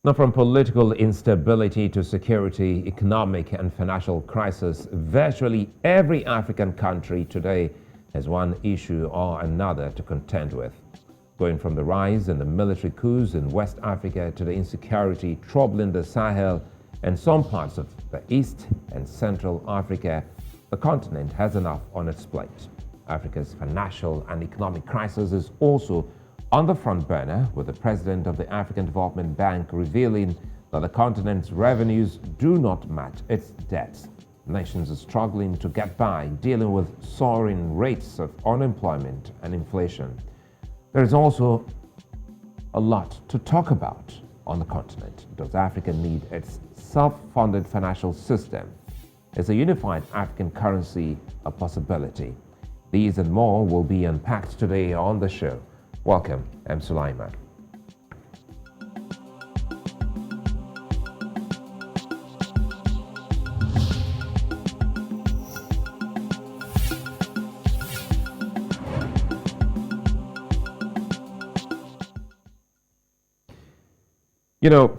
Now, from political instability to security, economic and financial crisis, virtually every African country today has one issue or another to contend with. Going from the rise in the military coups in West Africa to the insecurity troubling the Sahel and some parts of the East and Central Africa, the continent has enough on its plate. Africa's financial and economic crisis is also on the front burner, with the president of the African Development Bank revealing that the continent's revenues do not match its debts. Nations are struggling to get by, dealing with soaring rates of unemployment and inflation. There is also a lot to talk about on the continent. Does Africa need its self-funded financial system? Is a unified African currency a possibility? These and more will be unpacked today on the show. Welcome, I'm Sulaiman.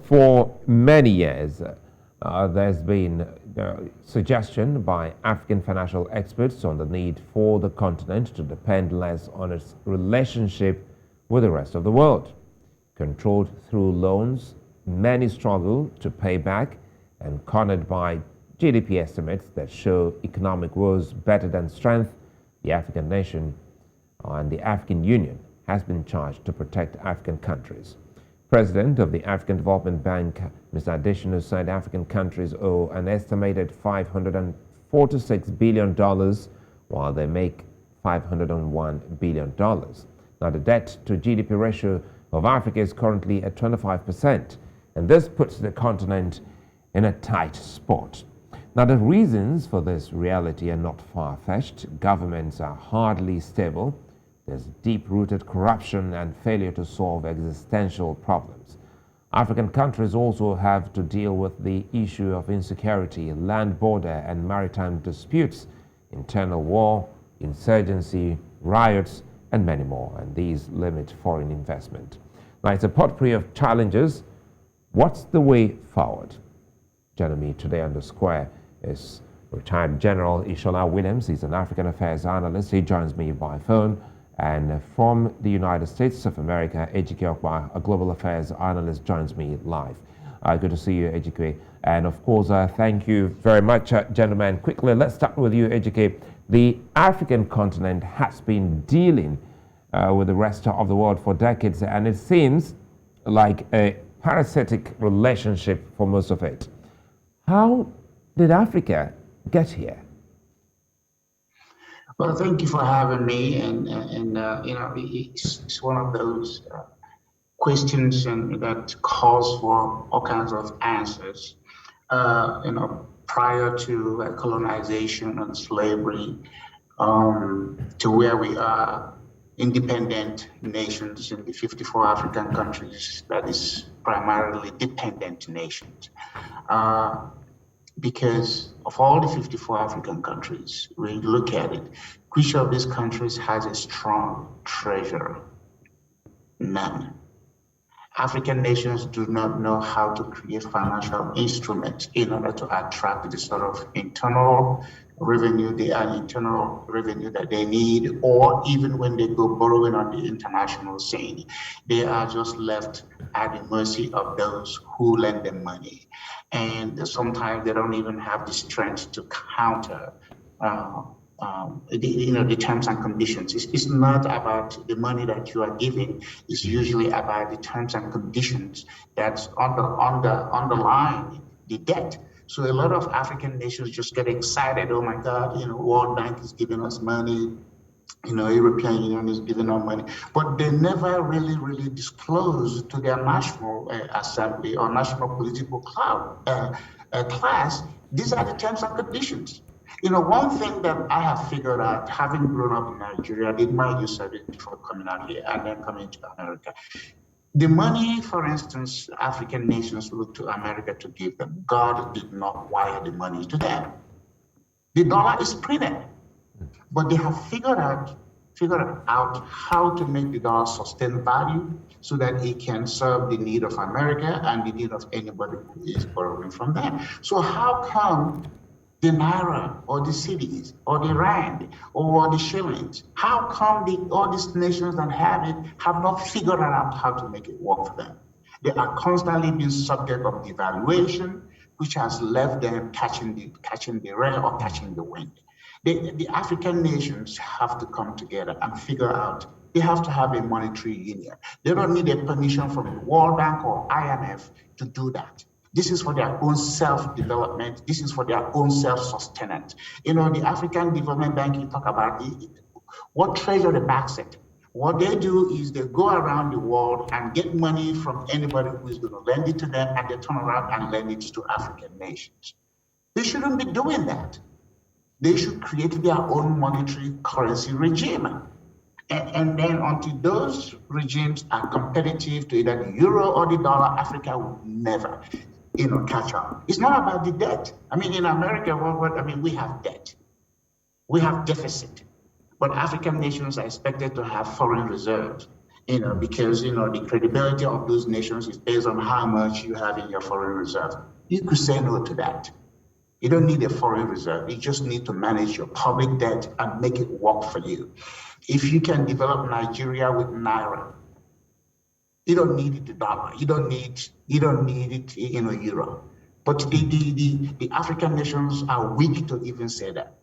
For many years, there's been suggestion by African financial experts on the need for the continent to depend less on its relationship with the rest of the world. Controlled through loans, many struggle to pay back, and cornered by GDP estimates that show economic woes better than strength, the African nation and the African Union has been charged to protect African countries. President of the African Development Bank, Mr. Adesina, said African countries owe an estimated $546 billion, while they make $501 billion. Now, the debt to GDP ratio of Africa is currently at 25%, and this puts the continent in a tight spot. Now, the reasons for this reality are not far-fetched. Governments are hardly stable. There's deep-rooted corruption and failure to solve existential problems. African countries also have to deal with the issue of insecurity, land border and maritime disputes, internal war, insurgency, riots, and many more, and these limit foreign investment. Now, it's a potpourri of challenges. What's the way forward? Joining me today on the square is retired General Ishola Williams. He's an African Affairs Analyst. He joins me by phone. And from the United States of America, Ejike Okpa, a Global Affairs Analyst, joins me live. Good to see you, Ejike. And of course, thank you very much, gentlemen. Quickly, let's start with you, Ejike. The African continent has been dealing with the rest of the world for decades, and it seems like a parasitic relationship for most of it. How did Africa get here? Well, thank you for having me, and it's one of those questions that calls for all kinds of answers. Prior to colonization and slavery, to where we are, independent nations in the 54 African countries, that is primarily dependent nations. Because of all the 54 African countries, when you look at it, which of these countries has a strong treasury? None. African nations do not know how to create financial instruments in order to attract the sort of internal revenue, that they need, or even when they go borrowing on the international scene, they are just left at the mercy of those who lend them money. And sometimes they don't even have the strength to counter the terms and conditions. It's not about the money that you are giving. It's usually about the terms and conditions that's underlying the debt. So a lot of African nations just get excited. Oh my God, World Bank is giving us money. European Union is giving us money, but they never really disclose to their national assembly or national political class. These are the terms and conditions. One thing that I have figured out, having grown up in Nigeria, I did my youth service before coming out here and then coming to America. The money, for instance, African nations look to America to give them. God did not wire the money to them. The dollar is printed, but they have figured out figure out how to make the dollar sustain value so that it can serve the need of America and the need of anybody who is borrowing from them. So how come the Naira or the cedis or the Rand or the shillings, how come all these nations that have it have not figured out how to make it work for them? They are constantly being subject of devaluation, which has left them catching the rail or catching the wind. The African nations have to come together and figure out they have to have a monetary union. They don't need a permission from the World Bank or IMF to do that. This is for their own self-development. This is for their own self-sustenance. You know, the African Development Bank, you talk about what treasury backs it. What they do is they go around the world and get money from anybody who is going to lend it to them, and they turn around and lend it to African nations. They shouldn't be doing that. They should create their own monetary currency regime. And then until those regimes are competitive to either the euro or the dollar, Africa will never, catch up. It's not about the debt. I mean, in America, we have debt. We have deficit. But African nations are expected to have foreign reserves, because, the credibility of those nations is based on how much you have in your foreign reserve. You could say no to that. You don't need a foreign reserve. You just need to manage your public debt and make it work for you. If you can develop Nigeria with Naira, you don't need the dollar. You don't need it, euro. But the African nations are weak to even say that.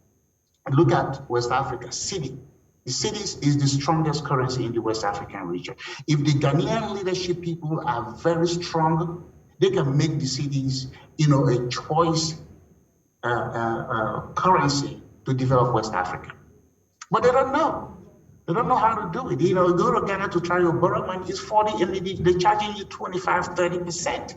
Look at West Africa, cedi. The cedi is the strongest currency in the West African region. If the Ghanaian leadership people are very strong, they can make the cedis, a choice currency to develop West Africa. But they don't know. They don't know how to do it. Go to Ghana to try to borrow money, it's 40, and they're charging you 25, 30%.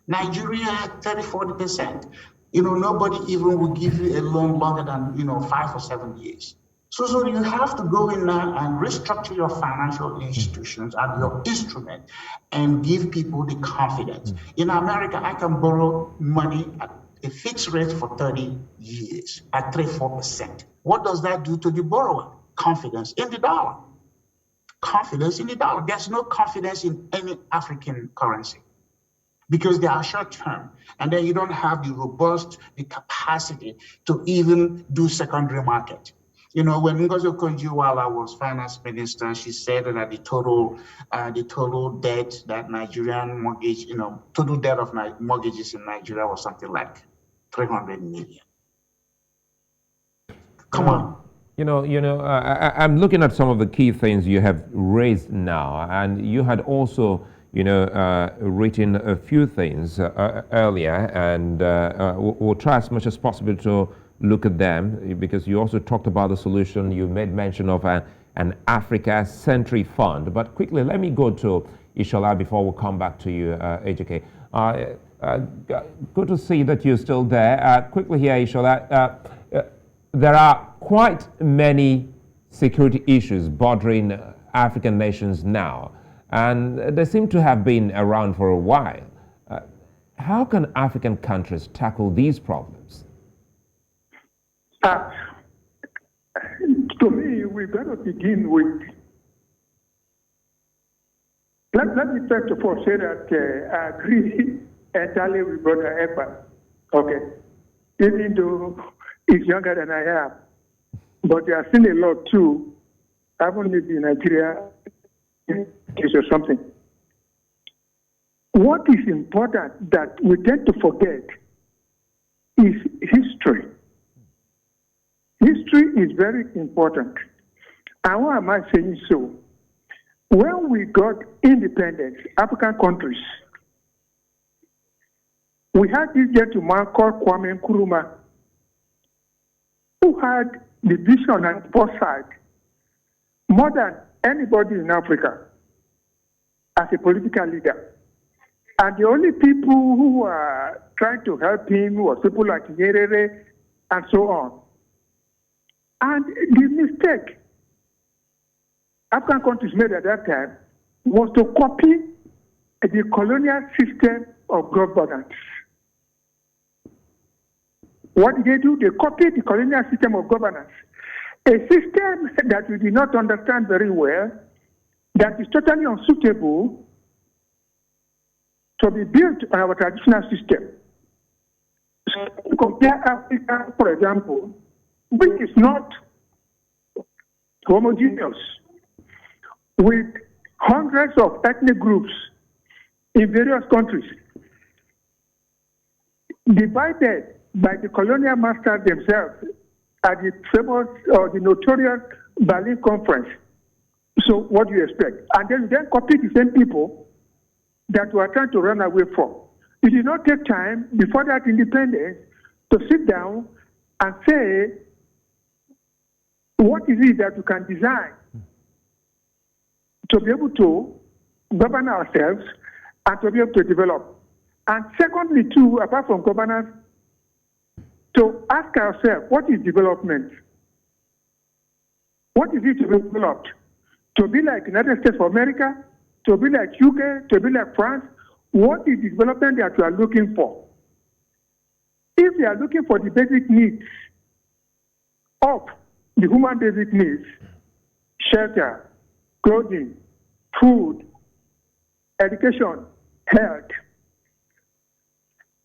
Nigeria, 30, 40%. Nobody even will give you a loan longer than, 5 or 7 years. So you have to go in now and restructure your financial institutions and your instrument and give people the confidence. In America, I can borrow money at a fixed rate for 30 years at 3-4%. What does that do to the borrower? Confidence in the dollar. Confidence in the dollar. There's no confidence in any African currency because they are short term. And then you don't have the capacity to even do secondary market. When Ngozi Okonjo-Iweala was finance minister, she said that the total debt that Nigerian mortgage, total debt of mortgages in Nigeria was something like 300 million. Come on. I'm looking at some of the key things you have raised now, and you had also, written a few things earlier, and we'll try as much as possible to look at them, because you also talked about the solution. You made mention of an Africa-centric fund. But quickly, let me go to Ishola before we come back to you, Ejike. Good to see that you're still there. Quickly here, Ishola. There are quite many security issues bordering African nations now, and they seem to have been around for a while. How can African countries tackle these problems? To me, we've got to begin with. Let me first of all say that I agree entirely with Brother Ekpa. Okay. Even though he's younger than I am, but there are still a lot too. I haven't lived in Nigeria or something. What is important that we tend to forget is history. History is very important. And why am I saying so? When we got independence, African countries, we had this gentleman called Kwame Nkrumah, who had the vision and foresight more than anybody in Africa as a political leader. And the only people who were trying to help him was people like Nyerere and so on. And the mistake African countries made at that time was to copy the colonial system of governance. What did they do? They copied the colonial system of governance. a system that we do not understand very well, that is totally unsuitable to be built on our traditional system. So compare Africa, for example, which is not homogeneous, with hundreds of ethnic groups in various countries, divided by the colonial masters themselves at the famous or the notorious Berlin Conference. So what do you expect? And then copy the same people that we are trying to run away from. It did not take time before that independence to sit down and say, what is it that we can design to be able to govern ourselves and to be able to develop? And secondly, too, apart from governance, to ask ourselves, what is development? What is it to be developed? To be like United States of America? To be like UK? To be like France? What is the development that we are looking for? If we are looking for the basic needs of the human basic needs, shelter, clothing, food, education, health,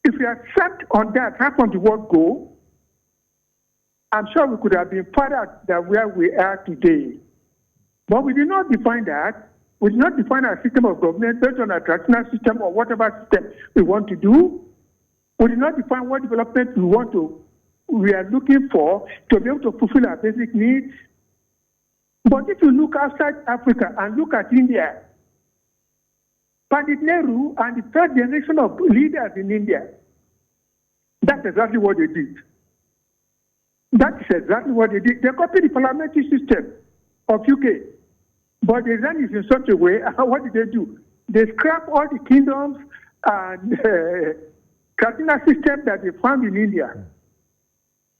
if we are set on that, how can the world go? I'm sure we could have been further than where we are today. But we did not define that. We did not define our system of government based on our traditional system or whatever system we want to do. We did not define what development we are looking for to be able to fulfill our basic needs. But if you look outside Africa and look at India, Pandit Nehru and the third generation of leaders in India, that's exactly what they did. That is exactly what they did. They copied the parliamentary system of UK, but they ran it in such a way. What did they do? They scrapped all the kingdoms and traditional system that they found in India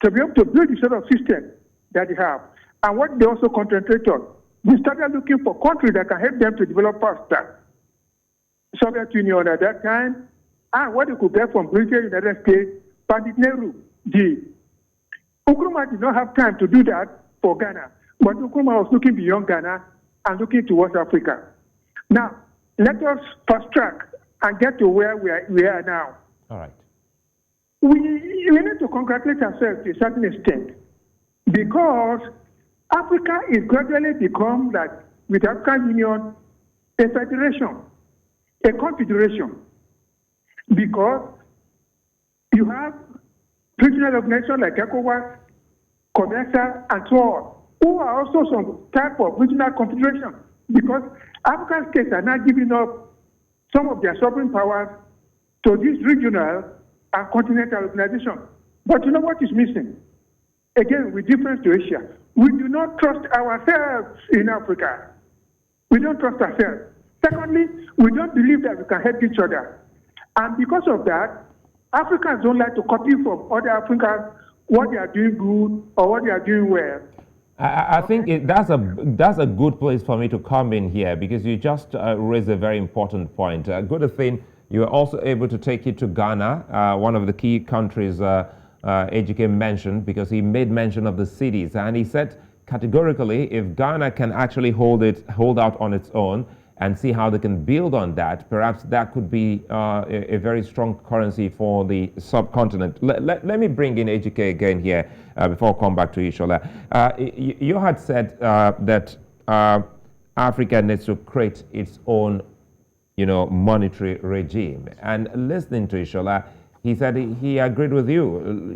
to be able to build the sort of system that they have. And what they also concentrate on, they started looking for countries that can help them to develop faster. Soviet Union at that time, and what they could get from Britain, United States, Pandit Nehru did. Nkrumah did not have time to do that for Ghana, but Nkrumah was looking beyond Ghana and looking towards Africa. Now, let us fast track and get to where we are now. All right. We need to congratulate ourselves to a certain extent because Africa is gradually become, like with the African Union, a federation, a confederation, because you have regional organizations like ECOWAS, COMESA, and so on, who are also some type of regional confederation, because African states are now giving up some of their sovereign powers to these regional and continental organizations. But you know what is missing? Again, with difference to Asia, we do not trust ourselves in Africa. We don't trust ourselves. Secondly, we don't believe that we can help each other. And because of that, Africans don't like to copy from other Africans what they are doing good or what they are doing well. I think that's a good place for me to come in here, because you just raised a very important point. Good thing you were also able to take it to Ghana, one of the key countries Ejike mentioned, because he made mention of the cities, and he said categorically, if Ghana can actually hold out on its own and see how they can build on that, perhaps that could be a very strong currency for the subcontinent. Let me bring in Ejike again here before I come back to Ishola. You had said that Africa needs to create its own, monetary regime. And listening to Ishola, he said he agreed with you,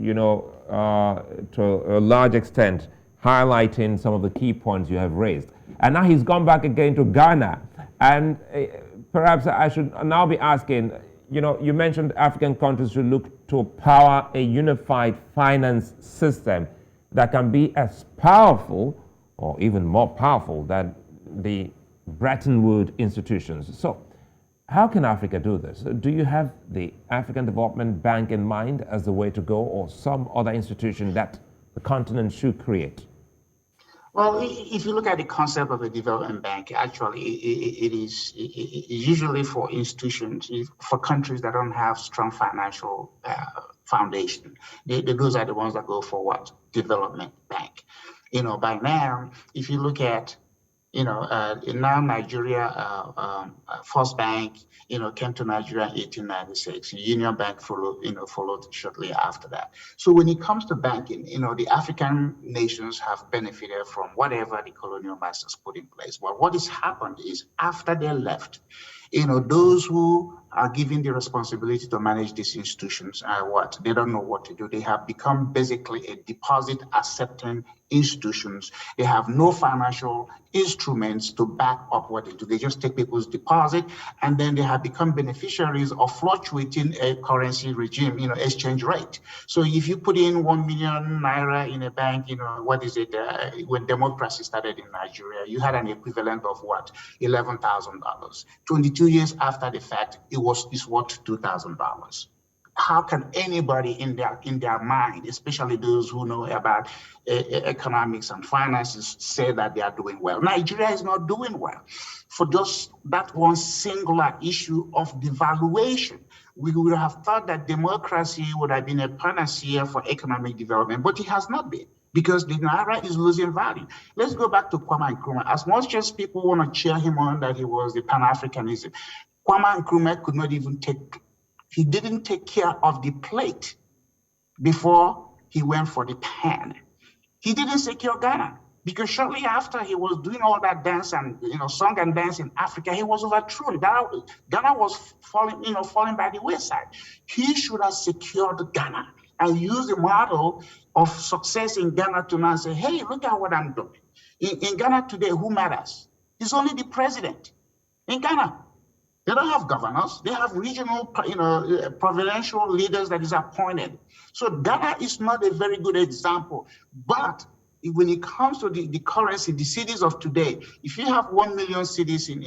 to a large extent, highlighting some of the key points you have raised. And now he's gone back again to Ghana. And perhaps I should now be asking, you mentioned African countries should look to power a unified finance system that can be as powerful or even more powerful than the Bretton Woods institutions. So how can Africa do this? Do you have the African Development Bank in mind as the way to go, or some other institution that the continent should create? Well, if you look at the concept of a development bank, actually, it is usually for institutions, for countries that don't have strong financial foundation. Those are the ones that go for what? Development bank. By now, if you look at now Nigeria, First Bank, came to Nigeria in 1896. Union Bank followed shortly after that. So when it comes to banking, the African nations have benefited from whatever the colonial masters put in place. But what has happened is after they left, those who are given the responsibility to manage these institutions they don't know what to do. They have become basically a deposit accepting institutions. They have no financial instruments to back up what they do. They just take people's deposit, and then they have become beneficiaries of fluctuating a currency regime, exchange rate. So if you put in 1 million naira in a bank, what is it? When democracy started in Nigeria, you had an equivalent of what? $11,000. 22 years after the fact, it's worth $2,000. How can anybody in their mind, especially those who know about economics and finances, say that they are doing well? Nigeria is not doing well. For just that one singular issue of devaluation, we would have thought that democracy would have been a panacea for economic development, but it has not been, because the naira is losing value. Let's go back to Kwame Nkrumah. As much as people want to cheer him on that he was the Pan-Africanism, Kwame Nkrumah could not even he didn't take care of the plate before he went for the pan. He didn't secure Ghana, because shortly after he was doing all that dance and song and dance in Africa, he was overthrown. Ghana was falling by the wayside. He should have secured Ghana and used the model of success in Ghana to now say, hey, look at what I'm doing. In Ghana today, who matters? It's only the president. In Ghana, they don't have governors. They have regional, providential leaders that is appointed. So Ghana is not a very good example. But when it comes to the currency, the cities of today, if you have 1 million cities today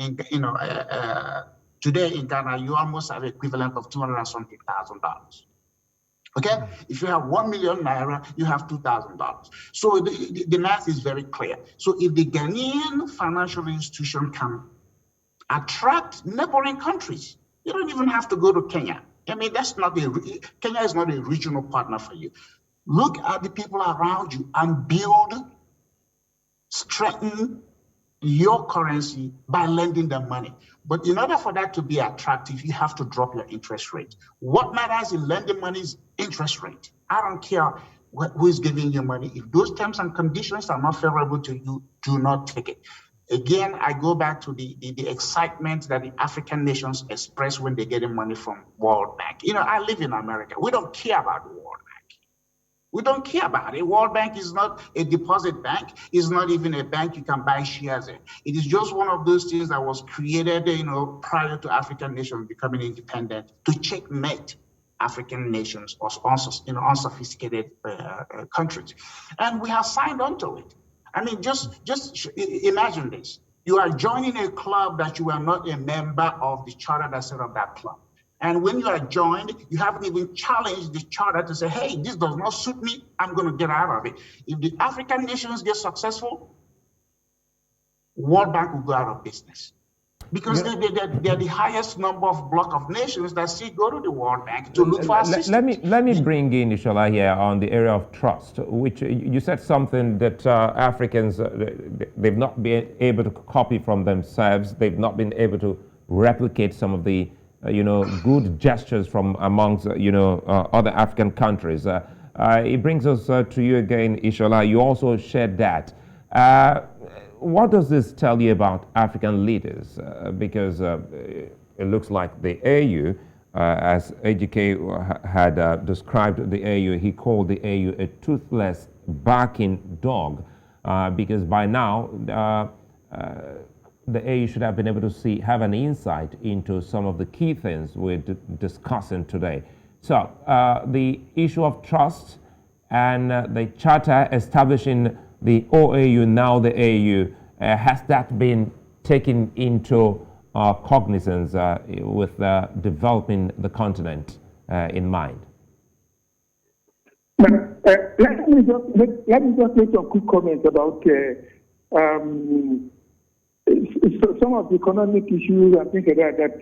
in Ghana, you almost have equivalent of $200,000. Okay, if you have 1 million naira, you have $2,000. So the math is very clear. So if the Ghanaian financial institution can attract neighboring countries, you don't even have to go to Kenya. I mean, Kenya is not a regional partner for you. Look at the people around you and strengthen your currency by lending them money. But in order for that to be attractive, you have to drop your interest rate. What matters in lending money is interest rate. I don't care who is giving you money. If those terms and conditions are not favorable to you, do not take it. Again, I go back to the excitement that the African nations express when they're getting money from World Bank. I live in America. We don't care about the World Bank. We don't care about it. World Bank is not a deposit bank. It's not even a bank you can buy shares in. It is just one of those things that was created, prior to African nations becoming independent to checkmate African nations or unsophisticated countries. And we have signed on to it. I mean, just imagine this. You are joining a club that you are not a member of the charter that set up that club. And when you are joined, you haven't even challenged the charter to say, hey, this does not suit me, I'm going to get out of it. If the African nations get successful, World Bank will go out of business. Because they're the highest number of block of nations that still go to the World Bank to look for assistance. Let me bring in Ishola here on the area of trust, which you said something that Africans, they've not been able to copy from themselves. They've not been able to replicate some of the, good gestures from amongst, other African countries. It brings us to you again, Ishola. You also shared that. What does this tell you about African leaders? Because it looks like the AU, as Ejike had described the AU, he called the AU a toothless barking dog, because by now the AU should have been able to have an insight into some of the key things we're discussing today. So the issue of trust and the charter establishing the OAU, now the AU, has that been taken into cognizance with developing the continent in mind? Let me just make some quick comments about some of the economic issues and things like that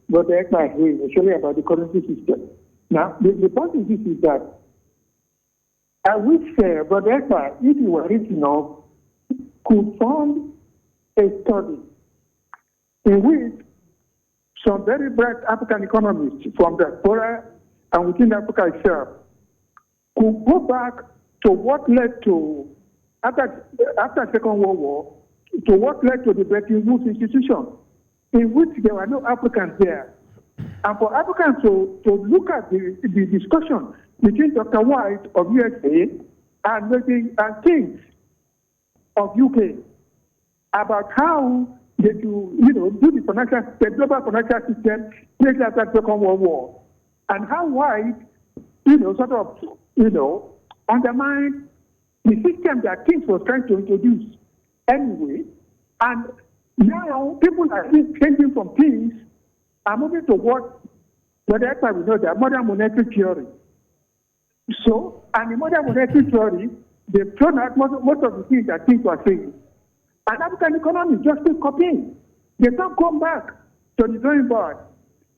Brother Ekpa is doing, especially about the currency system. Now, the point is that I wish Brother Ekpa, if he were rich enough, could fund a study in which some very bright African economists from diaspora and within Africa itself could go back to what led to, after Second World War, to what led to the Bretton Woods institution, in which there were no Africans there. And for Africans to look at the discussion between Dr. White of USA and Kings of UK about how they do the global financial system immediately after Second World War, and how White, undermined the system that Kings was trying to introduce anyway. And now people are changing from Kings and moving to what we know that modern monetary theory. So, and in modern monetary theory, they've thrown out most of the things that Kings were saying. And African economy just keep copying. They don't come back to the drawing board.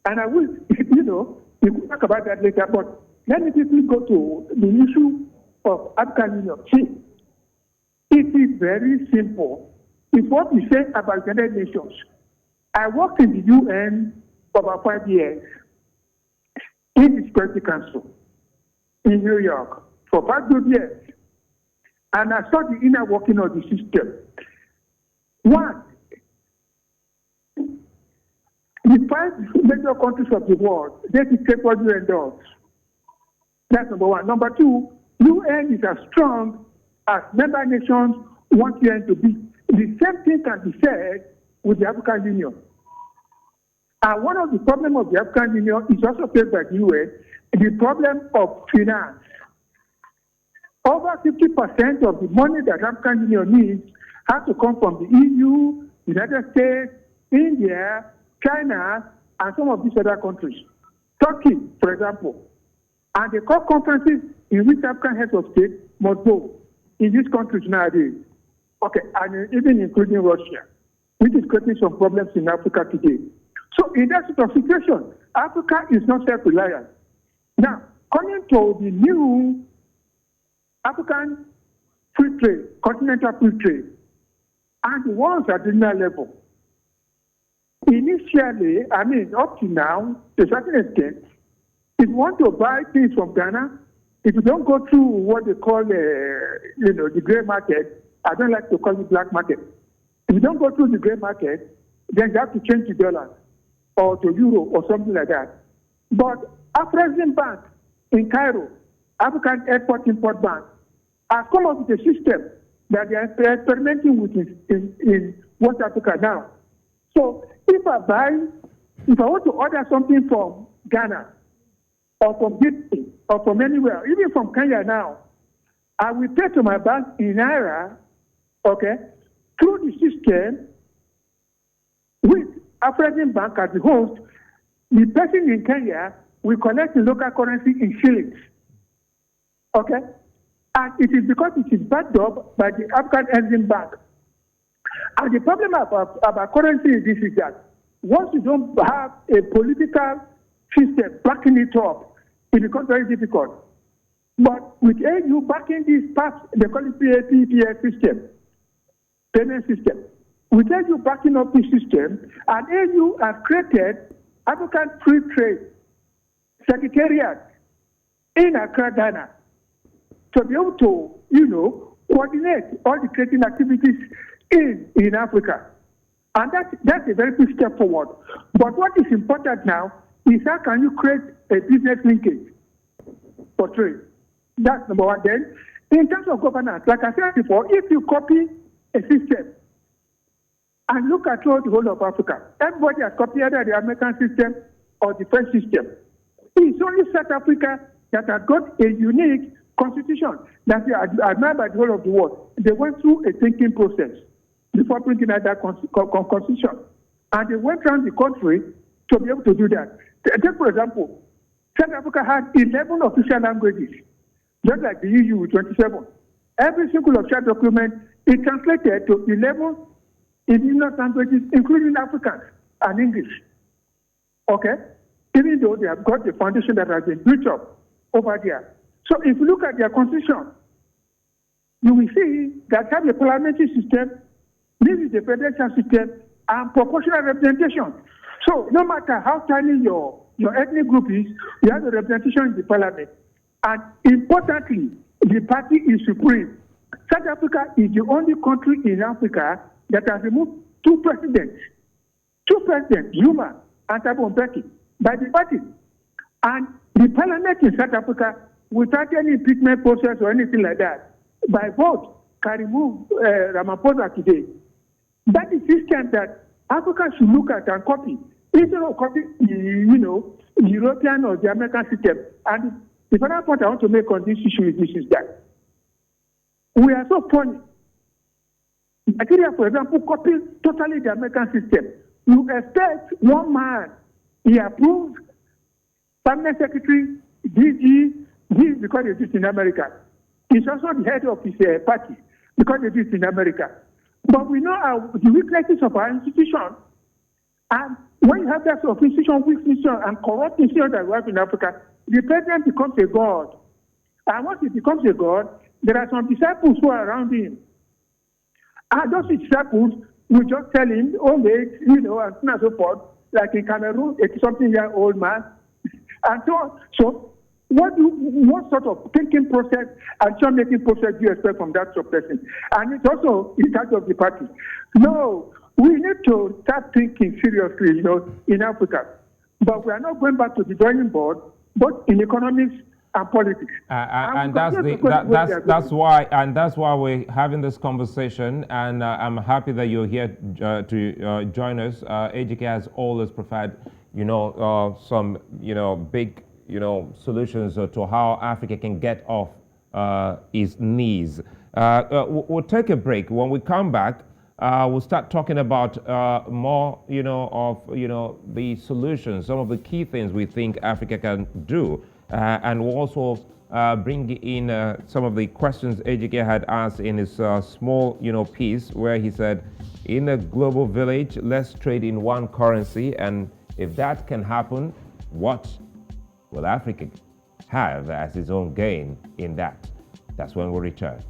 And I will, we could talk about that later, but let me quickly go to the issue of African Union. See, it is very simple. It's what we say about the United Nations. I worked in the UN for about 5 years in the Security Council in New York for 5 good years. And I saw the inner working of the system. One, the 5 major countries of the world, they dictate what UN does. That's number one. Number two, UN is as strong as member nations want UN to be. The same thing can be said with the African Union. And one of the problems of the African Union is also faced by the UN, the problem of finance. Over 50% of the money that the African Union needs has to come from the EU, United States, India, China, and some of these other countries. Turkey, for example. And the core conferences in which African heads of state must go in these countries nowadays. Okay, and even including Russia, which is creating some problems in Africa today. So in that sort of situation, Africa is not self-reliant. Now, coming to the new African free trade, continental free trade, and the ones at regional level. Initially, up to now, to a certain extent, if you want to buy things from Ghana, if you don't go through what they call, the gray market, I don't like to call it black market. If you don't go through the gray market, then you have to change to dollars or to euro or something like that. But Afrexim Bank in Cairo, African Export-Import Bank, has come up with a system that they are experimenting with in West Africa now. So if I want to order something from Ghana or from Guinea or from anywhere, even from Kenya now, I will pay to my bank in Naira, okay, through the system with Afrexim Bank as the host. The person in Kenya will collect the local currency in shillings, okay? And it is because it is backed up by the African Exim Bank. And the problem about currency is this, is that once you don't have a political system backing it up, it becomes very difficult. But with AU backing this part, they call it PAPPS system, payment system. With AU backing up this system, and AU has created African Free Trade Secretariat in Accra, Ghana, to be able to, coordinate all the trading activities in Africa. And that's a very big step forward. But what is important now is how can you create a business linkage for trade? That's number one. Then, in terms of governance, like I said before, if you copy a system and look at the whole of Africa, everybody has copied either the American system or the French system. It's only South Africa that has got a unique constitution that is admired by the whole of the world. They went through a thinking process before printing out that constitution. And they went around the country to be able to do that. Take, for example, South Africa had 11 official languages, just like the EU with 27. Every single official document is translated to 11 indigenous languages, including Afrikaans and English. Okay? Even though they have got the foundation that has been built up over there. So if you look at their constitution, you will see that have a parliamentary system, this is a presidential system, and proportional representation. So no matter how tiny your ethnic group is, you have a representation in the parliament. And importantly, the party is supreme. South Africa is the only country in Africa that has removed two presidents, Zuma and Thabo Mbeki, by the party. And the parliament in South Africa, without any impeachment process or anything like that, by vote, can remove Ramaphosa today. That is system that Africa should look at and copy, instead of copying, the European or the American system. And the final point I want to make on this issue is that we are so funny. Nigeria, for example, copies totally the American system. You expect one man, he approves, permanent secretary, DG, this because they do it in America. He's also the head of his party because they do it in America. But we know the weaknesses of our institution. And when you have that sort of institution, weak institution, and corrupt institution that we have in Africa, the president becomes a god. And once he becomes a god, there are some disciples who are around him. And those disciples will just tell him, oh, mate, and so on and so forth, like in Cameroon, a something-year-old man, and so on. So, what sort of thinking process and decision-making process do you expect from that sort of person? And it's also in charge of the party. No, we need to start thinking seriously, in Africa. But we are not going back to the drawing board, both in economics and politics. And that's why we're having this conversation. And I'm happy that you're here to join us. Ejike has always provided, some, big, solutions to how Africa can get off its knees. We'll take a break. When we come back, we'll start talking about more, of, the solutions, some of the key things we think Africa can do. And we'll also bring in some of the questions Ejike had asked in his small, piece, where he said, in a global village, let's trade in one currency. And if that can happen, what will Africa have as its own gain in that? That's when we return.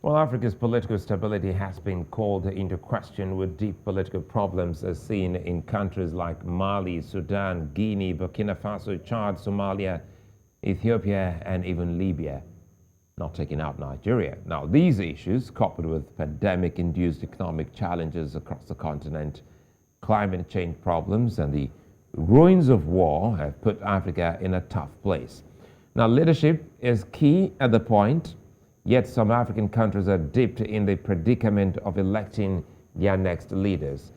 Well, Africa's political stability has been called into question, with deep political problems as seen in countries like Mali, Sudan, Guinea, Burkina Faso, Chad, Somalia, Ethiopia, and even Libya, not taking out Nigeria. Now, these issues, coupled with pandemic-induced economic challenges across the continent, climate change problems, and the ruins of war, have put Africa in a tough place. Now, leadership is key at the point. Yet some African countries are dipped in the predicament of electing their next leaders.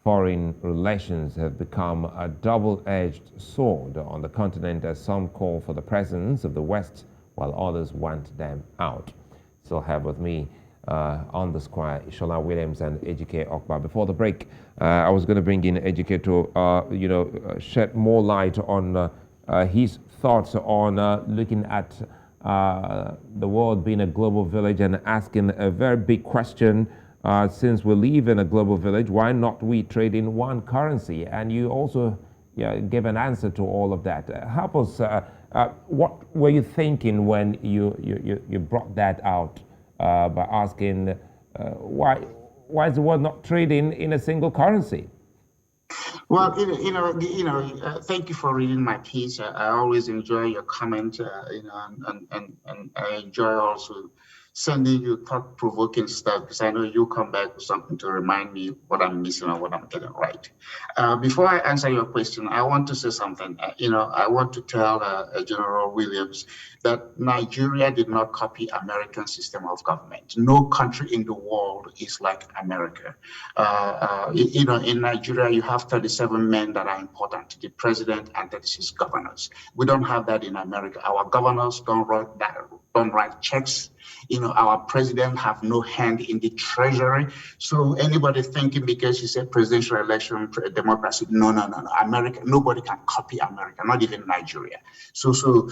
Foreign relations have become a double-edged sword on the continent, as some call for the presence of the West, while others want them out. Still have with me on the square Ishola Williams and Ejike Okpa. Before the break, I was going to bring in Ejike to shed more light on his thoughts on looking at the world being a global village and asking a very big question. Since we live in a global village, why not we trade in one currency? And you also gave an answer to all of that. Help us. What were you thinking when you brought that out by asking why is the world not trading in a single currency? Well, thank you for reading my piece. I always enjoy your comment, and I enjoy also sending you thought-provoking stuff because I know you'll come back with something to remind me what I'm missing or what I'm getting right. Before I answer your question, I want to say something. I want to tell General Williams that Nigeria did not copy American system of government. No country in the world is like America. In Nigeria, you have 37 men that are important, the president and 36 governors. We don't have that in America. Our governors don't write checks. Our president have no hand in the treasury. So anybody thinking because you said presidential election, democracy, no. America, nobody can copy America, not even Nigeria. So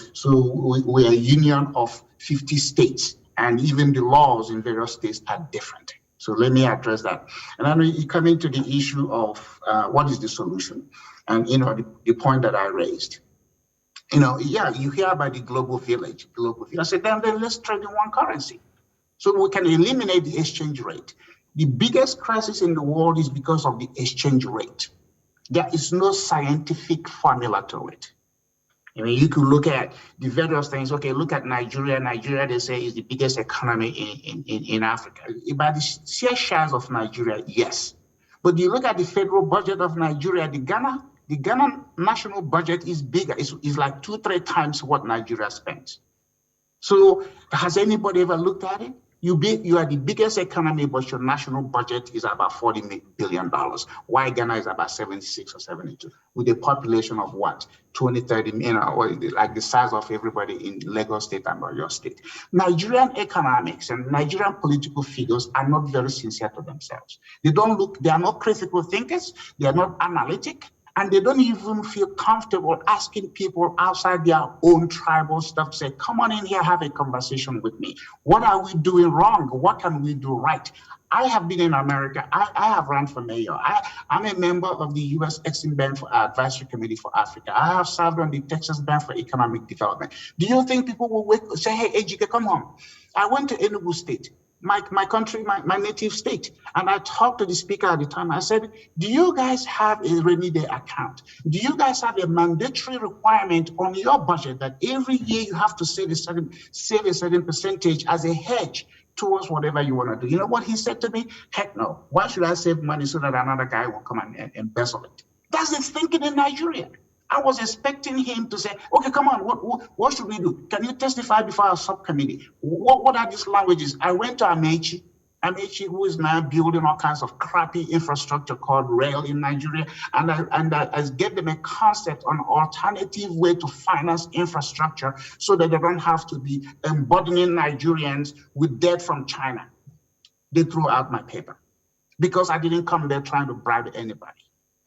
we are a union of 50 states, and even the laws in various states are different. So let me address that. And then you come into the issue of what is the solution, and the point that I raised. You hear about the global village. I said, then let's trade in one currency. So we can eliminate the exchange rate. The biggest crisis in the world is because of the exchange rate. There is no scientific formula to it. You could look at the various things. Okay, look at Nigeria. Nigeria, they say, is the biggest economy in Africa. By the sheer shares of Nigeria, yes. But you look at the federal budget of Nigeria, the Ghana national budget is bigger. It's like 2-3 times what Nigeria spends. So has anybody ever looked at it? You are the biggest economy, but your national budget is about $40 billion. Why Ghana is about 76 or 72, with a population of what? 20, 30, or like the size of everybody in Lagos State and your state. Nigerian economics and Nigerian political figures are not very sincere to themselves. They are not critical thinkers, they are not analytic, and they don't even feel comfortable asking people outside their own tribal stuff, say, come on in here, have a conversation with me. What are we doing wrong? What can we do right? I have been in America. I have run for mayor. I'm a member of the U.S. Exim Bank for Advisory Committee for Africa. I have served on the Texas Bank for Economic Development. Do you think people will say, hey, Ejike, come on? I went to Enugu State. My country, my native state. And I talked to the speaker at the time. I said, do you guys have a rainy day account? Do you guys have a mandatory requirement on your budget that every year you have to save a certain percentage as a hedge towards whatever you want to do? You know what he said to me? Heck no. Why should I save money so that another guy will come and embezzle it? That's his thinking in Nigeria. I was expecting him to say, okay, come on, what should we do? Can you testify before our subcommittee? What are these languages? I went to Amechi, who is now building all kinds of crappy infrastructure called rail in Nigeria, and I gave them a concept on alternative way to finance infrastructure so that they don't have to be embodying Nigerians with debt from China. They threw out my paper because I didn't come there trying to bribe anybody.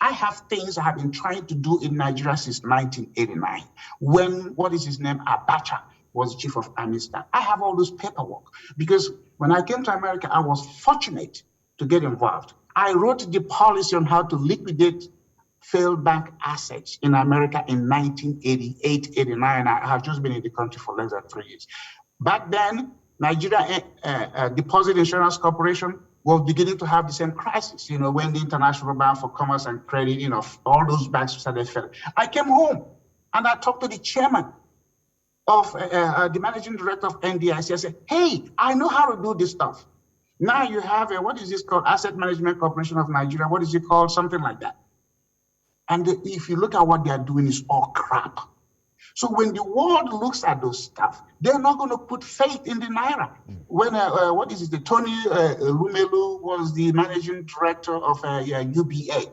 I have things I have been trying to do in Nigeria since 1989, when, Abacha was chief of army staff. I have all this paperwork because when I came to America, I was fortunate to get involved. I wrote the policy on how to liquidate failed bank assets in America in 1988, 89. I have just been in the country for less than 3 years. Back then, Nigeria Deposit Insurance Corporation was beginning to have the same crisis, when the International Bank for Commerce and Credit, all those banks started failing. I came home and I talked to the chairman of the managing director of NDIC. I said, hey, I know how to do this stuff. Now you have what is this called? Asset Management Corporation of Nigeria. What is it called? Something like that. And if you look at what they are doing, it's all crap. So when the world looks at those stuff, they're not going to put faith in the Naira. When, Tony Lumelu was the managing director of UBA.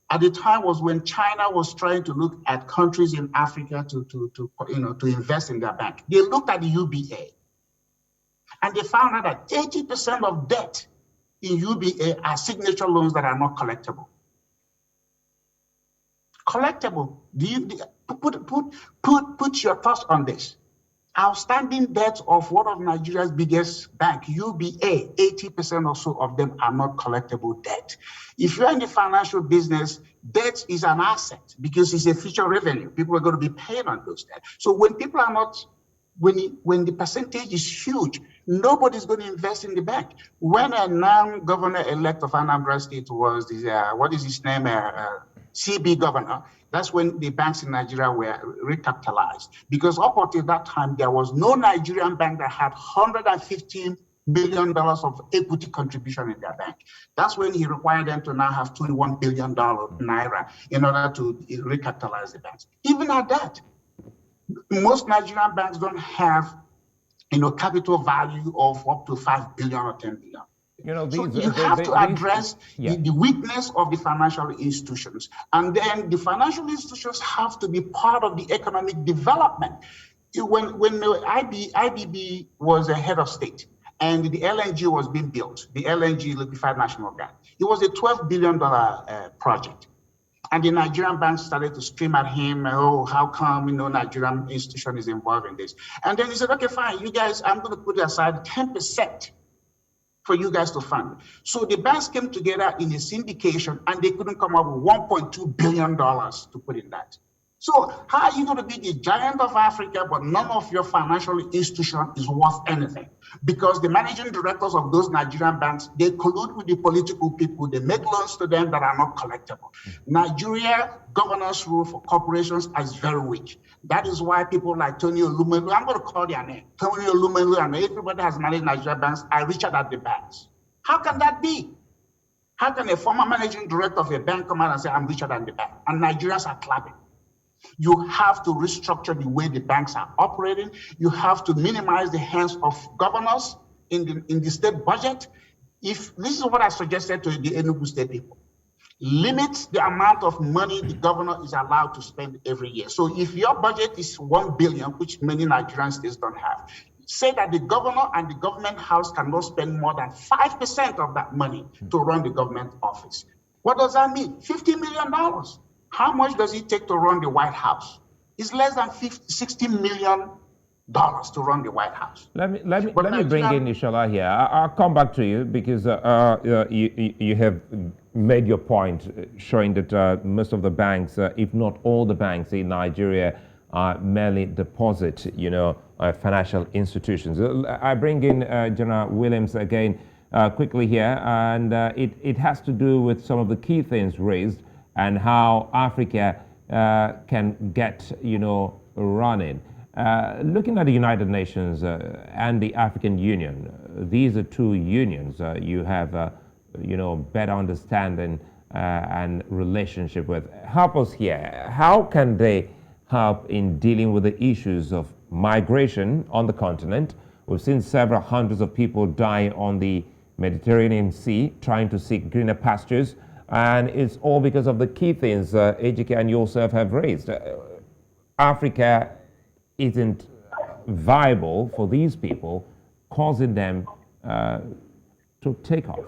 At the time was when China was trying to look at countries in Africa to invest in their bank. They looked at the UBA and they found out that 80% of debt in UBA are signature loans that are not collectible. Collectible. Put your thoughts on this. Outstanding debt of one of Nigeria's biggest bank, UBA, 80% or so of them are not collectible debt. If you're in the financial business, debt is an asset because it's a future revenue. People are going to be paying on those debt. So when people are not, when the percentage is huge, nobody's going to invest in the bank. When a now governor-elect of Anambra State was, what is his name? CB governor, that's when the banks in Nigeria were recapitalized. Because up until that time, there was no Nigerian bank that had $115 billion of equity contribution in their bank. That's when he required them to now have $21 billion naira in order to recapitalize the banks. Even at that, most Nigerian banks don't have, capital value of up to 5 billion or 10 billion. So you have to address the weakness of the financial institutions. And then the financial institutions have to be part of the economic development. When the IBB was a head of state and the LNG was being built, the LNG liquefied national gas, it was a $12 billion project. And the Nigerian banks started to scream at him, oh, how come, Nigerian institution is involved in this? And then he said, okay, fine, you guys, I'm going to put aside 10% for you guys to fund. So the banks came together in a syndication and they couldn't come up with $1.2 billion to put in that. So how are you going to be the giant of Africa, but none of your financial institution is worth anything? Because the managing directors of those Nigerian banks, they collude with the political people. They make loans to them that are not collectible. Nigeria governance rule for corporations is very weak. That is why people like Tony Olumelu, I'm going to call their name, Tony Olumelu, and everybody has managed Nigerian banks, are richer than the banks. How can that be? How can a former managing director of a bank come out and say, I'm richer than the bank? And Nigerians are clapping. You have to restructure the way the banks are operating. You have to minimize the hands of governors in the state budget. If this is what I suggested to the Enugu state people, limit the amount of money the governor is allowed to spend every year. So if your budget is 1 billion, which many Nigerian states don't have, say that the governor and the government house cannot spend more than 5% of that money to run the government office. What does that mean? $50 million. How much does it take to run the White House? It's less than $60 million to run the White House. Let me bring in Ishola here. I'll come back to you because you have made your point, showing that most of the banks, if not all the banks in Nigeria, are merely deposit, financial institutions. I bring in General Williams again quickly here, and it has to do with some of the key things raised and how Africa can get, running. Looking at the United Nations and the African Union, these are two unions you have, better understanding and relationship with. Help us here. How can they help in dealing with the issues of migration on the continent? We've seen several hundreds of people die on the Mediterranean Sea trying to seek greener pastures. And it's all because of the key things Ejike and yourself have raised. Africa isn't viable for these people, causing them to take off.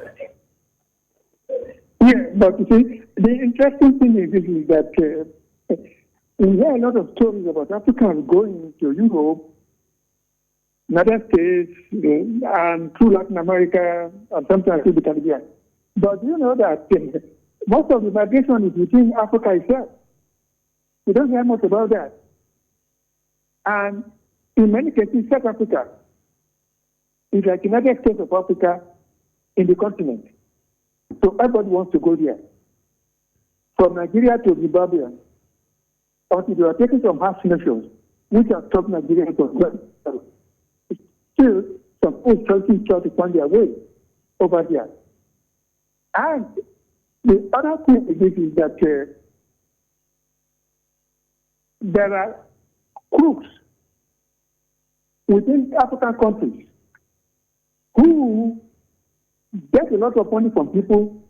Yeah, but you see, the interesting thing is that we hear a lot of stories about Africans going to Europe, United States, and through Latin America, and sometimes to the Caribbean. But you know that most of the migration is within Africa itself. We don't hear much about that. And in many cases, South Africa is like United States of Africa in the continent. So everybody wants to go there. From Nigeria to Zimbabwe, until they are taking some half nations, which have stopped Nigeria from going. Still, some countries try to find their way over there. And the other thing is that there are crooks within African countries who get a lot of money from people,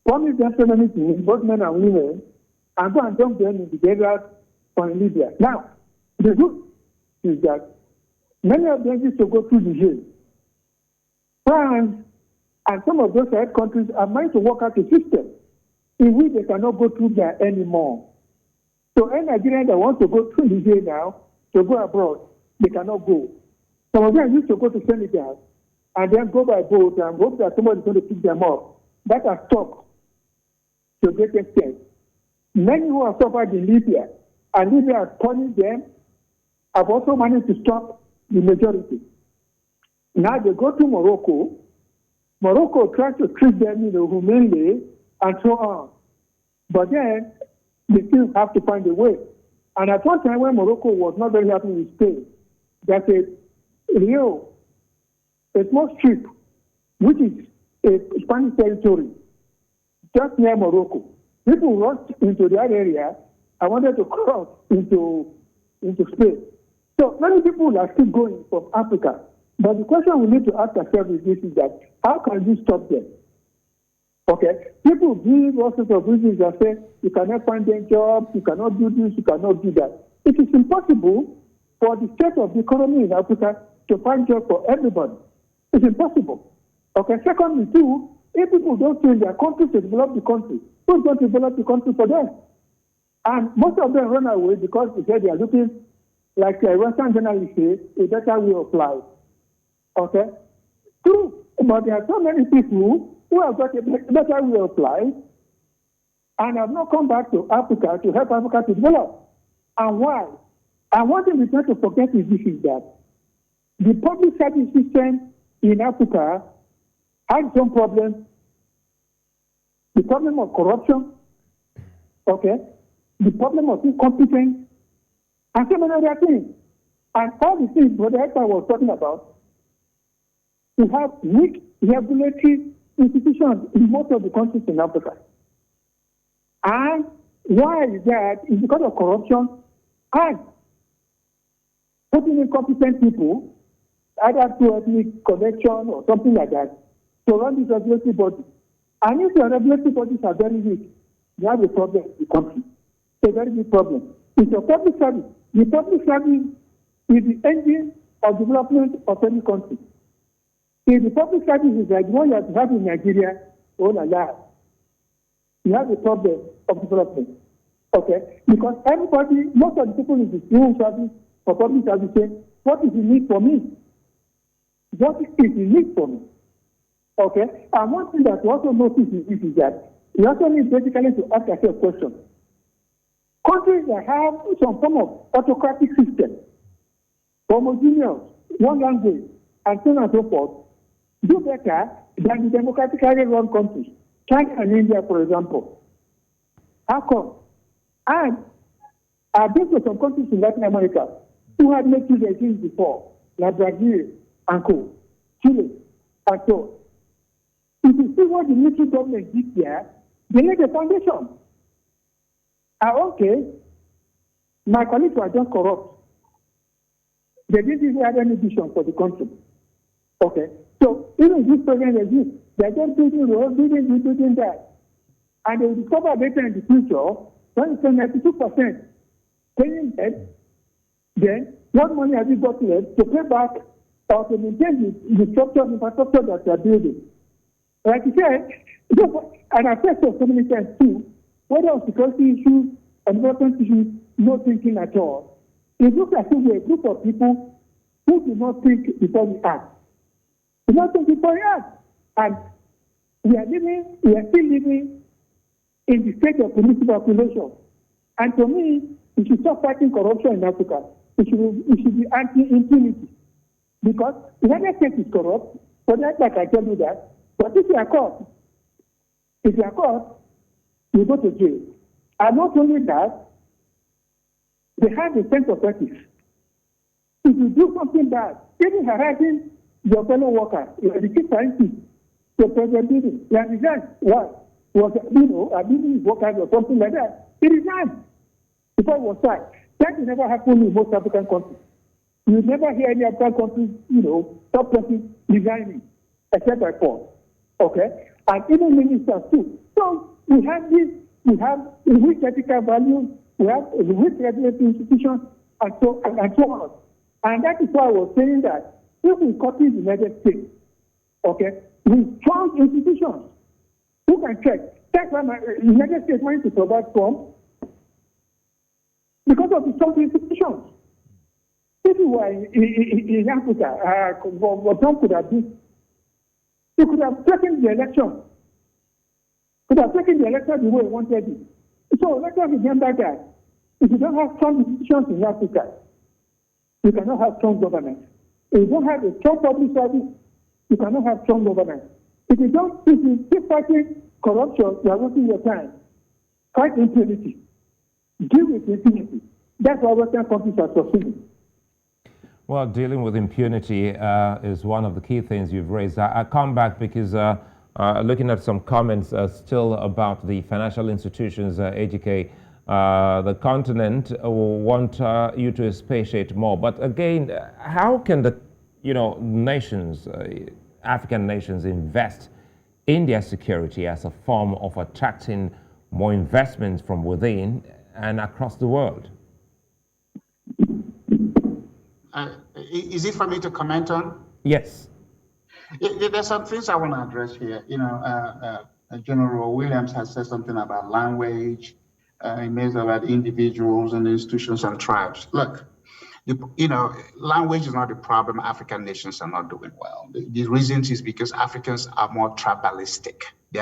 promise them so many things, both men and women, and go and dump them in the desert or in Libya. Now, the good is that many of them used to go through the jail. France and some of those third countries are meant to work out a system in which they cannot go through there anymore. So any Nigerian that wants to go through the jail now, to go abroad, they cannot go. Some of them used to go to Senegal and then go by boat and hope that somebody is going to pick them up. That has stopped to a great extent. Many who have suffered in Libya, and Libya has punished them, have also managed to stop the majority. Now they go to Morocco. Morocco tries to treat them, humanely and so on. But then they still have to find a way. And at one time when Morocco was not very happy with Spain, they said, Rio, a small strip, which is a Spanish territory, just near Morocco. People rushed into that area and wanted to cross into Spain. So many people are still going from Africa. But the question we need to ask ourselves is this, is that how can we stop them? Okay? People give all sorts of reasons that say you cannot find them jobs, you cannot do this, you cannot do that. It is impossible for the state of the economy in Africa to find jobs for everybody. It's impossible. Okay? Secondly, too, if people don't stay in their country to develop the country, who's going to develop the country for them? And most of them run away because they say they are looking, like Western journalists say, a better way of life. Okay? True. But there are so many people who have got a better way of life and have not come back to Africa to help Africa to develop. And why? And one thing we try to forget is this, is that the public service system in Africa has some problems. The problem of corruption, okay, the problem of incompetence, and so many other things. And all the things Brother Ekpa was talking about, we have weak regulatory institutions in most of the countries in Africa. And why is that? It's because of corruption and putting incompetent people, either through ethnic connection or something like that, to run this regulatory body. And if the regulatory bodies are very weak, you have a problem in the country. It's a very big problem. It's your public service. The public service is the engine of development of any country. If the public service is like the one you have in Nigeria, oh la la, you have a problem of development. Okay? Because everybody, most of the people in the civil service or public service say, what is the need for me? What is the need for me? Okay? And one thing that we also notice is that we also need basically to ask ourselves a question. Countries that have some form of autocratic system, homogeneous, one language, and so on and so forth, do better than the democratically run countries. China and India, for example. How come? And I've been to some countries in Latin America who had made two regimes before, like Brazil and Chile, and so. If you see what the military government did here, they laid the foundation. Okay, my colleagues were just corrupt. They didn't even have any vision for the country. Okay, so even this present regime, they're just building roads, building that. And they will discover later in the future, when it's 92% paying debt, then what money have you got left to pay back or to maintain the structure and infrastructure that they are building? Like you said, and I've said so many times too, whether on security issues and development issues, no thinking at all. It looks as if we're a group of people who do not think before we act. Do not think before we act. And we are still living in the state of political population. And to me, we should stop fighting corruption in Africa. It should be anti-impunity. Because the United States is corrupt, but that's like I tell you that. But if you are caught, you go to jail. And not only that, they have a sense of ethics. If you do something bad, even harassing your fellow workers, you are the chief scientist, the president building, you are resigned. What? Abusing his workers or something like that. He resigned before it was sacked. That will never happen in most African countries. You will never hear any African countries, top person resigning, except by force. Okay? And even ministers too. So we have weak ethical values, we have weak regulatory institutions, and so on. And that is why I was saying that if we copy the United States, okay, with strong institutions, who can check? That's why the United States wanted to provide from because of the strong institutions. If you were in Africa, what Trump could have done, he could have taken the election. Could have taken the election the way he wanted it. So let us remember that if you don't have strong institutions in Africa, you cannot have strong governance. If you don't have a strong public service, you cannot have strong governance. If you keep fighting corruption, you are wasting your time. Fight impunity. Deal with impunity. That's why Western countries are succeeding. Well, dealing with impunity is one of the key things you've raised. I come back because looking at some comments still about the financial institutions, Ejike, the continent will want you to expatiate more. But again, how can the nations, African nations, invest in their security as a form of attracting more investments from within and across the world? Is it for me to comment on? Yes. There's some things I want to address here. General Williams has said something about language. He made about individuals and institutions and tribes. Look, language is not the problem. African nations are not doing well. The reason is because Africans are more tribalistic. They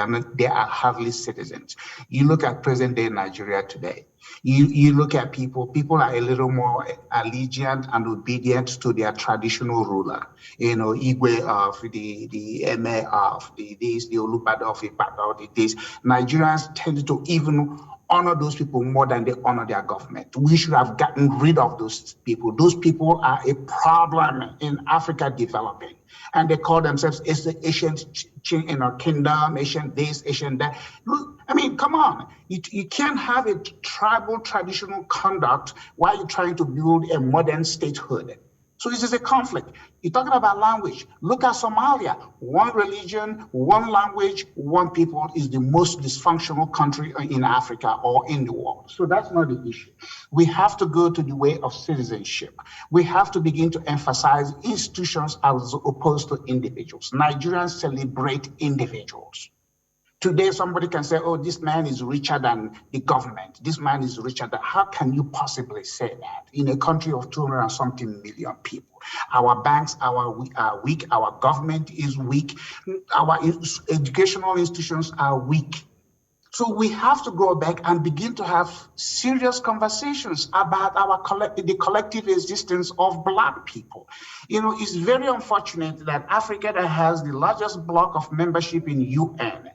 are hardly citizens. You look at present day Nigeria today. You look at people are a little more allegiant and obedient to their traditional ruler. Igwe of the Eme of the Olubada of the this. Nigerians tend to even honor those people more than they honor their government. We should have gotten rid of those people. Those people are a problem in Africa developing. And they call themselves ancient kingdom, ancient this, ancient that. Look, I mean, come on. You can't have a tribal traditional conduct while you're trying to build a modern statehood. So this is a conflict. You're talking about language. Look at Somalia. One religion, one language, one people is the most dysfunctional country in Africa or in the world. So that's not the issue. We have to go to the way of citizenship. We have to begin to emphasize institutions as opposed to individuals. Nigerians celebrate individuals. Today, somebody can say, oh, this man is richer than the government. This man is richer than... How can you possibly say that in a country of 200 and something million people? Our banks are weak. Our government is weak. Our educational institutions are weak. So we have to go back and begin to have serious conversations about the collective existence of Black people. It's very unfortunate that Africa that has the largest block of membership in UN,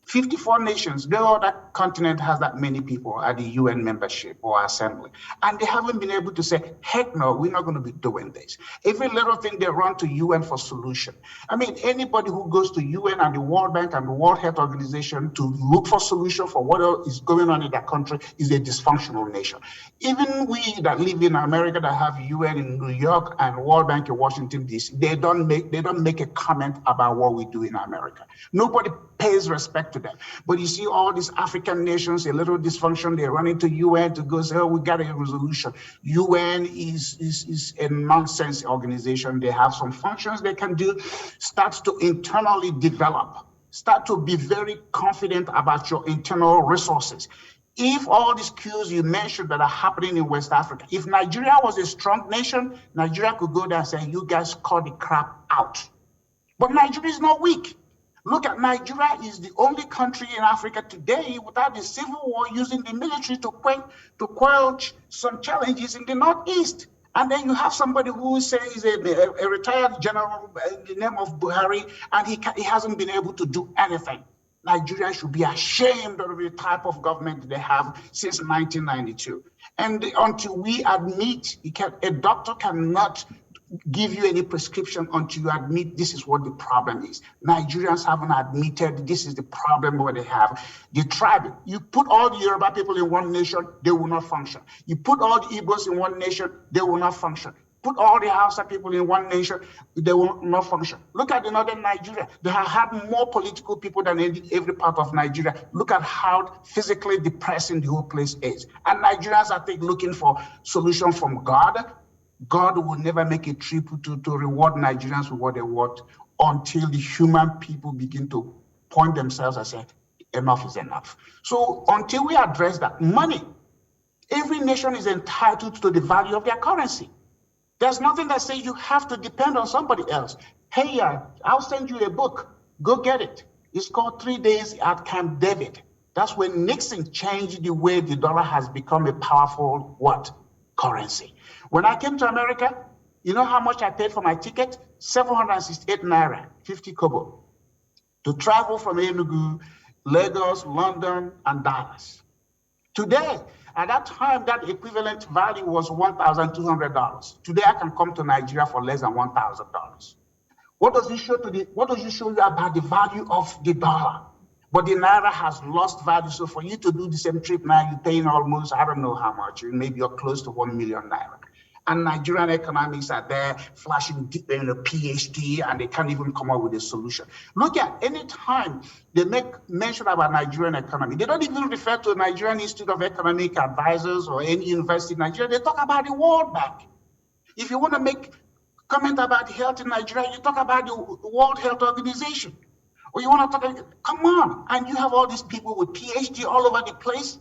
54 nations, no other continent has that many people at the UN membership or assembly. And they haven't been able to say, heck no, we're not going to be doing this. Every little thing they run to UN for solution. I mean, anybody who goes to UN and the World Bank and the World Health Organization to look for solution for what is going on in their country is a dysfunctional nation. Even we that live in America that have UN in New York and World Bank in Washington, D.C., they don't make a comment about what we do in America. Nobody pays respect to them. But you see all these African nations, a little dysfunction, they run into UN to go say, oh, we got a resolution. UN is a nonsense organization. They have some functions they can do. Start to internally develop. Start to be very confident about your internal resources. If all these cues you mentioned that are happening in West Africa, if Nigeria was a strong nation, Nigeria could go there and say, you guys call the crap out. But Nigeria is not weak. Look at Nigeria is the only country in Africa today without the civil war using the military to quell some challenges in the Northeast. And then you have somebody who says a retired general in the name of Buhari, and he hasn't been able to do anything. Nigeria should be ashamed of the type of government they have since 1992. And until we admit, a doctor cannot give you any prescription until you admit this is what the problem is. Nigerians haven't admitted this is the problem what they have. The tribe, you put all the Yoruba people in one nation, they will not function. You put all the Igbos in one nation, they will not function. Put all the Hausa people in one nation, they will not function. Look at the northern Nigeria. They have had more political people than every part of Nigeria. Look at how physically depressing the whole place is. And Nigerians are looking for solution from God. God will never make a trip to reward Nigerians with what they want until the human people begin to point themselves and say, enough is enough. So until we address that, money, every nation is entitled to the value of their currency. There's nothing that says you have to depend on somebody else. Hey, I'll send you a book. Go get it. It's called 3 Days at Camp David. That's when Nixon changed the way the dollar has become a powerful currency. When I came to America, you know how much I paid for my ticket? 768 naira, 50 kobo, to travel from Enugu, Lagos, London, and Dallas. Today, at that time, that equivalent value was $1,200. Today, I can come to Nigeria for less than $1,000. What does it show you about the value of the dollar? But the naira has lost value. So for you to do the same trip now, you're paying almost, I don't know how much, maybe you're close to 1 million naira. And Nigerian economics are there flashing PhD, and they can't even come up with a solution. Look at any time they make mention about Nigerian economy, they don't even refer to Nigerian Institute of Economic Advisors or any university in Nigeria. They talk about the World Bank. If you want to make comment about health in Nigeria, you talk about the World Health Organization. Or you want to talk about, come on. And you have all these people with PhD all over the place,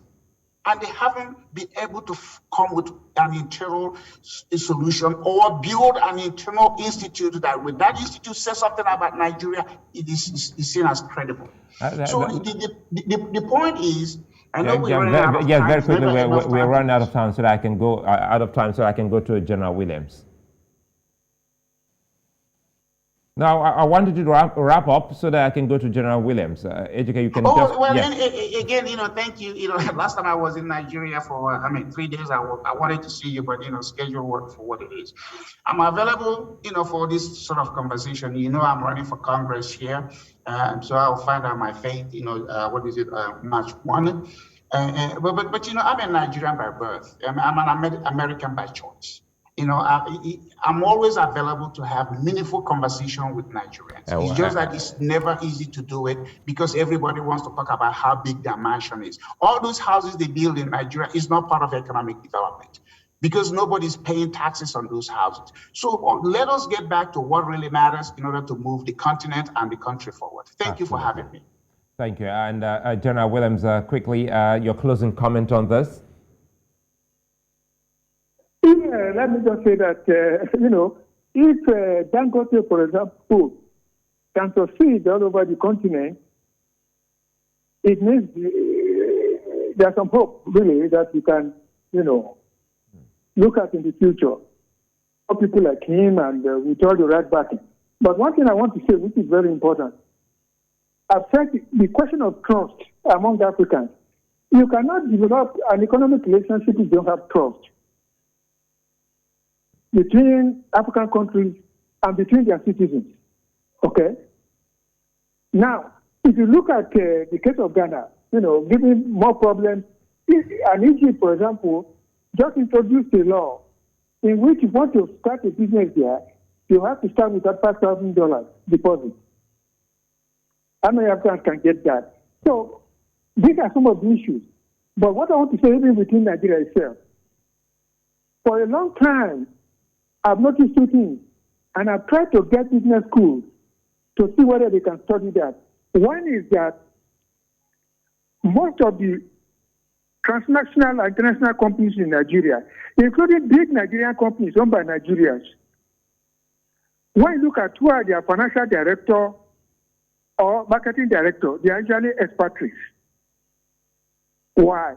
and they haven't been able to come with an internal solution or build an internal institute that when that institute says something about Nigeria, it is seen as credible. The point is, I know we're running out of time. Yes, very quickly, we're running out of time, so that I can go so I can go to General Williams. Now, I wanted to wrap up so that I can go to General Williams. Ejike, you can again, thank you. Last time I was in Nigeria for, 3 days, I wanted to see you, but, schedule work for what it is. I'm available, for this sort of conversation. I'm running for Congress here. So I'll find out my fate, March 1. But I'm a Nigerian by birth. I'm an American by choice. I'm always available to have meaningful conversation with Nigerians. It's just that it's never easy to do it because everybody wants to talk about how big their mansion is. All those houses they build in Nigeria is not part of economic development because nobody's paying taxes on those houses. So let us get back to what really matters in order to move the continent and the country forward. Thank you for having me. Thank you. And General Williams, quickly, your closing comment on this. Let me just say that, if Dangote, for example, can succeed all over the continent, it means there's some hope, really, that we can, look at in the future. For people like him and with all the right backing. But one thing I want to say, which is very important, I've said the question of trust among Africans. You cannot develop an economic relationship if you don't have trust between African countries and between their citizens. Okay? Now, if you look at the case of Ghana, giving more problems, and Egypt, for example, just introduced a law in which if you want to start a business there, you have to start with that $5,000 deposit. How many Africans can get that? So these are some of the issues. But what I want to say, even within Nigeria itself, for a long time, I've noticed two things, and I've tried to get business schools to see whether they can study that. One is that most of the transnational and international companies in Nigeria, including big Nigerian companies owned by Nigerians, when you look at who are their financial director or marketing director, they are usually expatriates. Why?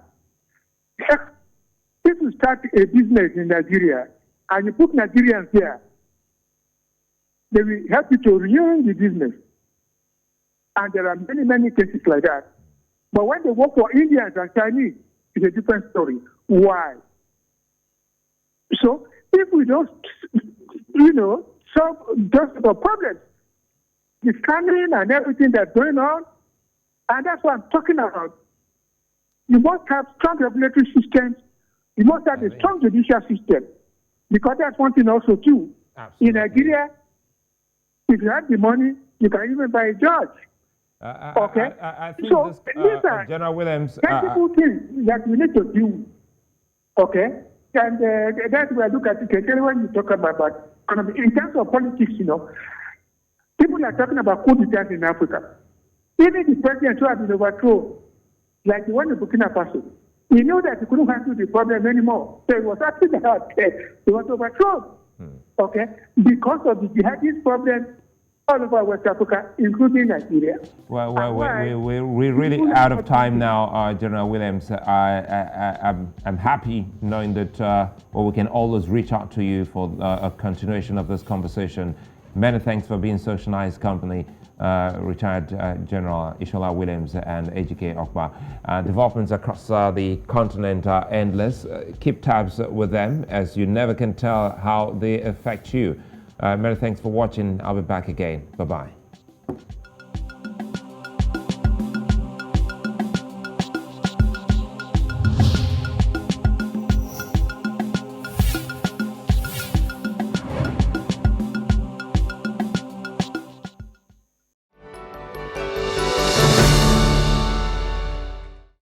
If you start a business in Nigeria and you put Nigerians there, they will help you to ruin the business. And there are many, many cases like that. But when they work for Indians and Chinese, it's a different story. Why? So if we don't, solve those problems, the scamming and everything that's going on, and that's what I'm talking about. You must have strong regulatory systems. You must have a strong judicial system. Because that's one thing also too. Absolutely. In Nigeria, if you have the money, you can even buy a judge. Okay? I think so this, General Williams... Practical things that we need to do. Okay? And that's where I look at it. When you talk about economy, in terms of politics, people are talking about coup d'etats in Africa. Even the president who has been overthrown, like the one in Burkina Faso, he knew that he couldn't handle the problem anymore. So he was asking that he was overthrown. Okay? Because of the jihadist problem all over West Africa, including Nigeria. Well, we're really out of time now, General Williams. I'm happy knowing that we can always reach out to you for a continuation of this conversation. Many thanks for being such a nice company. retired General Ishola Williams and Ejike Okpa. Developments across the continent are endless. Keep tabs with them, as you never can tell how they affect you. Many thanks for watching. I'll be back again. Bye-bye.